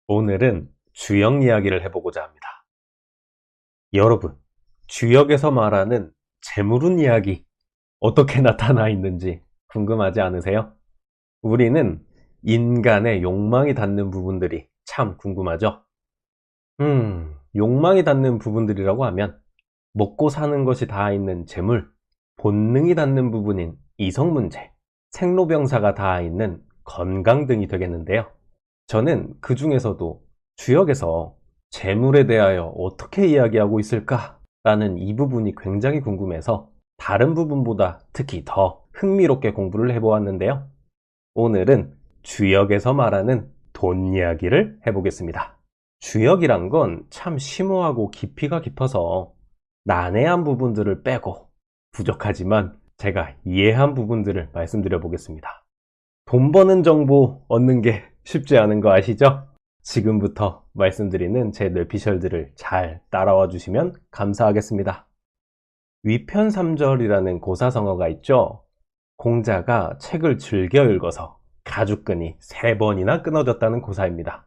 오늘은 주역 이야기를 해보고자 합니다. 여러분, 주역에서 말하는 재물운 이야기 어떻게 나타나 있는지 궁금하지 않으세요? 우리는 인간의 욕망이 닿는 부분들이 참 궁금하죠? 욕망이 닿는 부분들이라고 하면 먹고 사는 것이 닿아 있는 재물, 본능이 닿는 부분인 이성 문제, 생로병사가 닿아 있는 건강 등이 되겠는데요. 저는 그 중에서도 주역에서 재물에 대하여 어떻게 이야기하고 있을까? 라는 이 부분이 굉장히 궁금해서 다른 부분보다 특히 더 흥미롭게 공부를 해보았는데요. 오늘은 주역에서 말하는 돈 이야기를 해보겠습니다. 주역이란 건 참 심오하고 깊이가 깊어서 난해한 부분들을 빼고 부족하지만 제가 이해한 부분들을 말씀드려 보겠습니다. 돈 버는 정보 얻는 게 쉽지 않은 거 아시죠? 지금부터 말씀드리는 제 뇌피셜들을 잘 따라와 주시면 감사하겠습니다. 위편삼절이라는 고사성어가 있죠. 공자가 책을 즐겨 읽어서 가죽끈이 3번이나 끊어졌다는 고사입니다.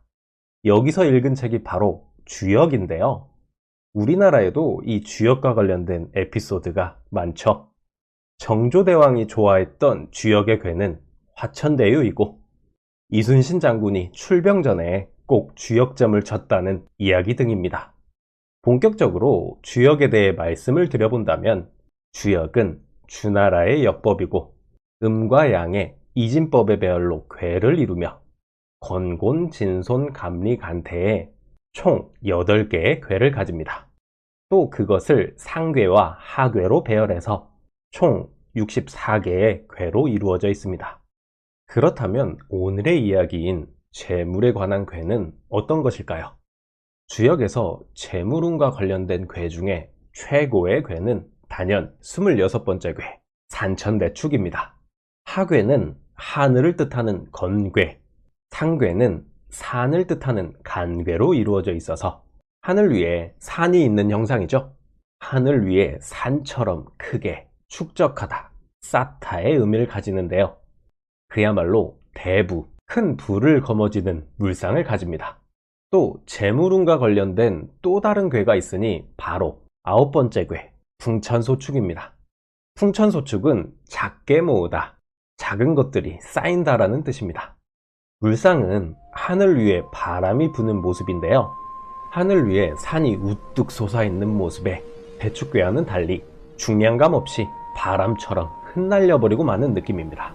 여기서 읽은 책이 바로 주역인데요. 우리나라에도 이 주역과 관련된 에피소드가 많죠. 정조대왕이 좋아했던 주역의 괴는 화천대유이고 이순신 장군이 출병 전에 꼭 주역점을 쳤다는 이야기 등입니다. 본격적으로 주역에 대해 말씀을 드려본다면 주역은 주나라의 역법이고 음과 양의 이진법의 배열로 괴를 이루며 건곤, 진손, 감리, 간태에 총 8개의 괴를 가집니다. 또 그것을 상괴와 하괴로 배열해서 총 64개의 괴로 이루어져 있습니다. 그렇다면 오늘의 이야기인 재물에 관한 괴는 어떤 것일까요? 주역에서 재물운과 관련된 괴 중에 최고의 괴는 단연 26번째 괴, 산천대축입니다. 하괴는 하늘을 뜻하는 건괴, 상괴는 산을 뜻하는 간괴로 이루어져 있어서 하늘 위에 산이 있는 형상이죠. 하늘 위에 산처럼 크게 축적하다, 쌓다의 의미를 가지는데요. 그야말로 대부, 큰 부를 거머쥐는 물상을 가집니다. 또 재물운과 관련된 또 다른 괴가 있으니 바로 9번째 괴, 풍천소축입니다. 풍천소축은 작게 모으다, 작은 것들이 쌓인다라는 뜻입니다. 물상은 하늘 위에 바람이 부는 모습인데요. 하늘 위에 산이 우뚝 솟아있는 모습에 대축괴와는 달리 중량감 없이 바람처럼 흩날려버리고 마는 느낌입니다.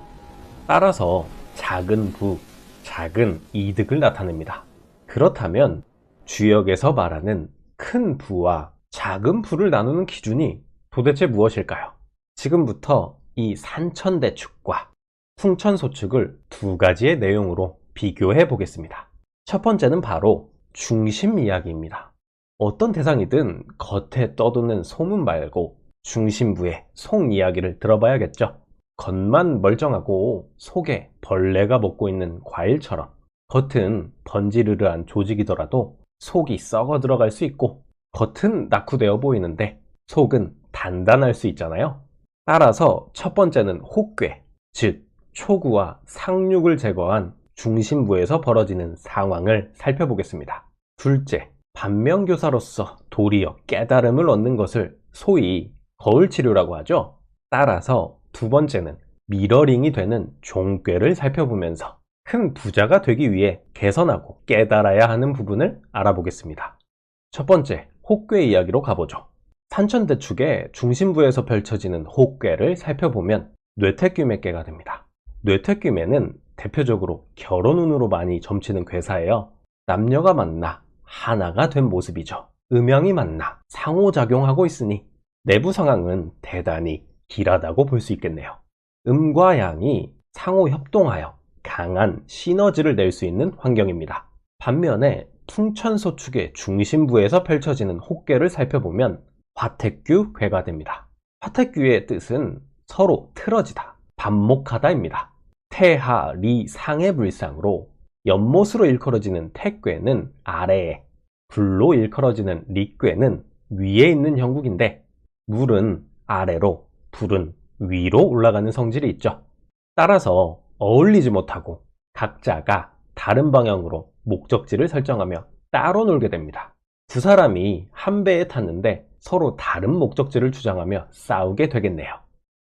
따라서 작은 부, 작은 이득을 나타냅니다. 그렇다면 주역에서 말하는 큰 부와 작은 부를 나누는 기준이 도대체 무엇일까요? 지금부터 이 산천대축과 풍천소축을 2가지의 내용으로 비교해 보겠습니다. 첫 번째는 바로 중심 이야기입니다. 어떤 대상이든 겉에 떠도는 소문 말고 중심부의 속 이야기를 들어봐야겠죠. 겉만 멀쩡하고 속에 벌레가 먹고 있는 과일처럼 겉은 번지르르한 조직이더라도 속이 썩어 들어갈 수 있고 겉은 낙후되어 보이는데 속은 단단할 수 있잖아요. 따라서 첫 번째는 혹괴, 즉 초구와 상륙을 제거한 중심부에서 벌어지는 상황을 살펴보겠습니다. 둘째, 반면교사로서 도리어 깨달음을 얻는 것을 소위 거울치료라고 하죠. 따라서 2번째는 미러링이 되는 종괴를 살펴보면서 큰 부자가 되기 위해 개선하고 깨달아야 하는 부분을 알아보겠습니다. 첫 번째, 혹괴 이야기로 가보죠. 산천대축의 중심부에서 펼쳐지는 혹괴를 살펴보면 뇌택귀매괴가 됩니다. 뇌택귀매는 대표적으로 결혼운으로 많이 점치는 괴사예요. 남녀가 만나 하나가 된 모습이죠. 음양이 만나 상호작용하고 있으니 내부 상황은 대단히 길하다고 볼 수 있겠네요. 음과 양이 상호 협동하여 강한 시너지를 낼 수 있는 환경입니다. 반면에 풍천소축의 중심부에서 펼쳐지는 혹괴를 살펴보면 화택규괴가 됩니다. 화택규의 뜻은 서로 틀어지다, 반목하다입니다. 태하, 리, 상의 불상으로 연못으로 일컬어지는 택괴는 아래에, 불로 일컬어지는 리괴는 위에 있는 형국인데 물은 아래로, 불은 위로 올라가는 성질이 있죠. 따라서 어울리지 못하고 각자가 다른 방향으로 목적지를 설정하며 따로 놀게 됩니다. 두 사람이 한 배에 탔는데 서로 다른 목적지를 주장하며 싸우게 되겠네요.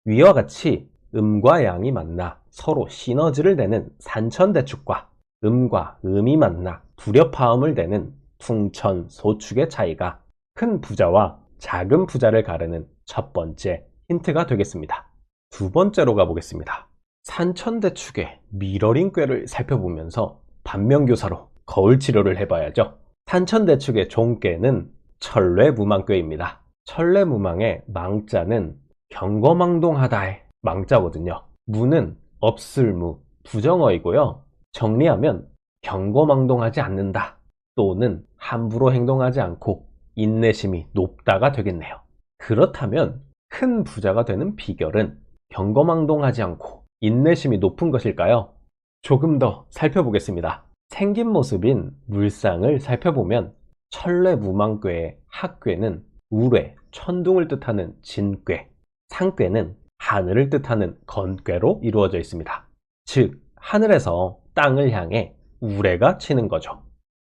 위와 같이 음과 양이 만나 서로 시너지를 내는 산천대축과 음과 음이 만나 불협화음을 내는 풍천소축의 차이가 큰 부자와 작은 부자를 가르는 첫 번째 힌트가 되겠습니다. 두 번째로 가보겠습니다. 산천대축의 미러링 꾀를 살펴보면서 반면교사로 거울 치료를 해봐야죠. 산천대축의 종꾀는 천례무망꾀입니다. 천례무망의 망자는 경거망동하다의 망자거든요. 무는 없을무, 부정어이고요. 정리하면 경거망동하지 않는다 또는 함부로 행동하지 않고 인내심이 높다가 되겠네요. 그렇다면 큰 부자가 되는 비결은 경거망동하지 않고 인내심이 높은 것일까요? 조금 더 살펴보겠습니다. 생긴 모습인 물상을 살펴보면 천례무망꾀의 하꾀는 우뢰, 천둥을 뜻하는 진꾀, 상꾀는 하늘을 뜻하는 건꾀로 이루어져 있습니다. 즉, 하늘에서 땅을 향해 우레가 치는 거죠.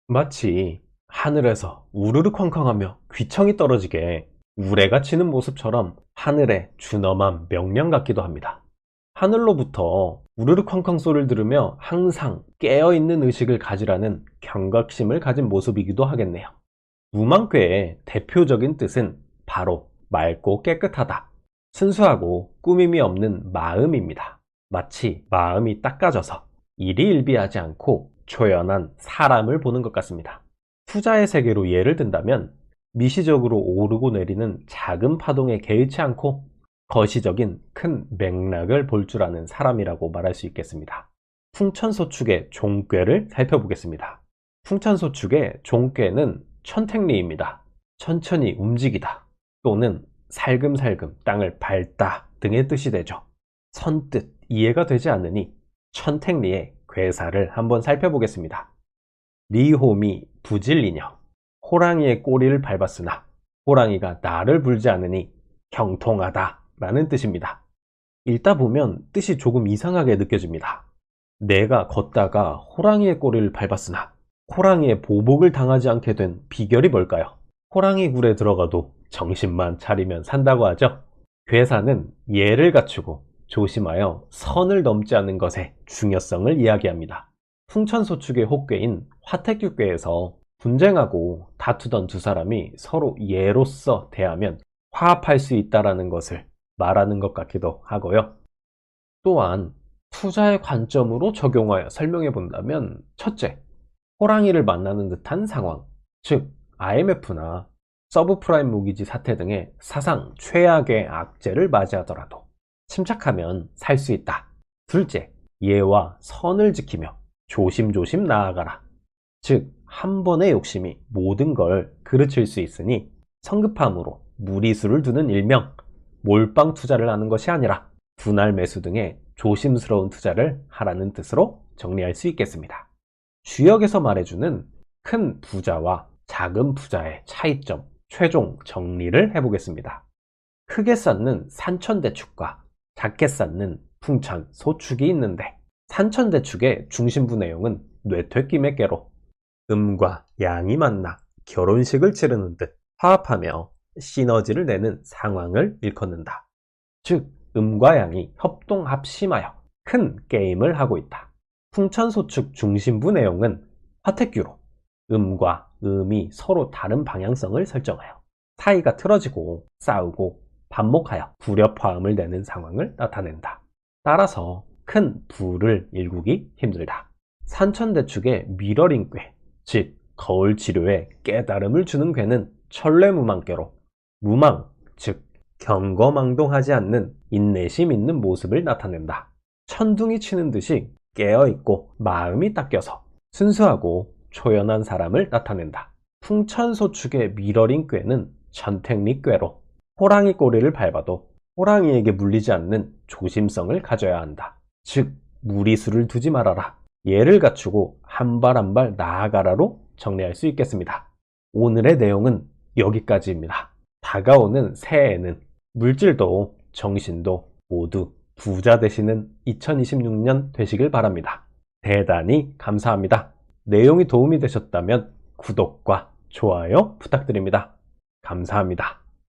마치 하늘에서 우르르 쾅쾅하며 귀청이 떨어지게 우레가 치는 모습처럼 하늘의 준엄한 명령 같기도 합니다. 하늘로부터 우르르 쾅쾅 소리를 들으며 항상 깨어있는 의식을 가지라는 경각심을 가진 모습이기도 하겠네요. 무망꾀의 대표적인 뜻은 바로 맑고 깨끗하다, 순수하고 꾸밈이 없는 마음입니다. 마치 마음이 닦아져서 일희일비하지 않고 초연한 사람을 보는 것 같습니다. 투자의 세계로 예를 든다면 미시적으로 오르고 내리는 작은 파동에 개의치 않고 거시적인 큰 맥락을 볼 줄 아는 사람이라고 말할 수 있겠습니다. 풍천소축의 종꾀를 살펴보겠습니다. 풍천소축의 종꾀는 천택리입니다. 천천히 움직이다 또는 살금살금 땅을 밟다 등의 뜻이 되죠. 선뜻 이해가 되지 않으니 천택리의 괴사를 한번 살펴보겠습니다. 리홈이 부질리녀, 호랑이의 꼬리를 밟았으나 호랑이가 나를 불지 않으니 경통하다 라는 뜻입니다. 읽다 보면 뜻이 조금 이상하게 느껴집니다. 내가 걷다가 호랑이의 꼬리를 밟았으나 호랑이의 보복을 당하지 않게 된 비결이 뭘까요? 호랑이 굴에 들어가도 정신만 차리면 산다고 하죠. 괴사는 예를 갖추고 조심하여 선을 넘지 않는 것의 중요성을 이야기합니다. 풍천소축의 혹괴인 화택규괴에서 분쟁하고 다투던 두 사람이 서로 예로서 대하면 화합할 수 있다는 것을 말하는 것 같기도 하고요. 또한 투자의 관점으로 적용하여 설명해 본다면 첫째, 호랑이를 만나는 듯한 상황, 즉 IMF나 서브프라임 모기지 사태 등의 사상 최악의 악재를 맞이하더라도 침착하면 살 수 있다. 둘째, 예와 선을 지키며 조심조심 나아가라. 즉, 한 번의 욕심이 모든 걸 그르칠 수 있으니 성급함으로 무리수를 두는 일명 몰빵 투자를 하는 것이 아니라 분할 매수 등의 조심스러운 투자를 하라는 뜻으로 정리할 수 있겠습니다. 주역에서 말해주는 큰 부자와 작은 부자의 차이점, 최종 정리를 해보겠습니다. 크게 쌓는 산천대축과 작게 쌓는 풍천소축이 있는데 산천대축의 중심부 내용은 뇌퇴김의 깨로 음과 양이 만나 결혼식을 치르는 듯 화합하며 시너지를 내는 상황을 일컫는다. 즉, 음과 양이 협동합심하여 큰 게임을 하고 있다. 풍천소축 중심부 내용은 화택규로 음과 음이 서로 다른 방향성을 설정하여 사이가 틀어지고 싸우고 반목하여 불협화음을 내는 상황을 나타낸다. 따라서 큰 부를 일구기 힘들다. 산천대축의 미러링 꾀, 즉 거울 치료에 깨달음을 주는 꾀는 천례무망꾀로 무망, 즉 경거망동하지 않는 인내심 있는 모습을 나타낸다. 천둥이 치는 듯이 깨어있고 마음이 닦여서 순수하고 초연한 사람을 나타낸다. 풍천소축의 미러링 꾀는 천택리 꾀로 호랑이 꼬리를 밟아도 호랑이에게 물리지 않는 조심성을 가져야 한다. 즉 무리수를 두지 말아라. 예를 갖추고 한 발 한 발 나아가라로 정리할 수 있겠습니다. 오늘의 내용은 여기까지입니다. 다가오는 새해에는 물질도 정신도 모두 부자 되시는 2026년 되시길 바랍니다. 대단히 감사합니다. 내용이 도움이 되셨다면 구독과 좋아요 부탁드립니다. 감사합니다.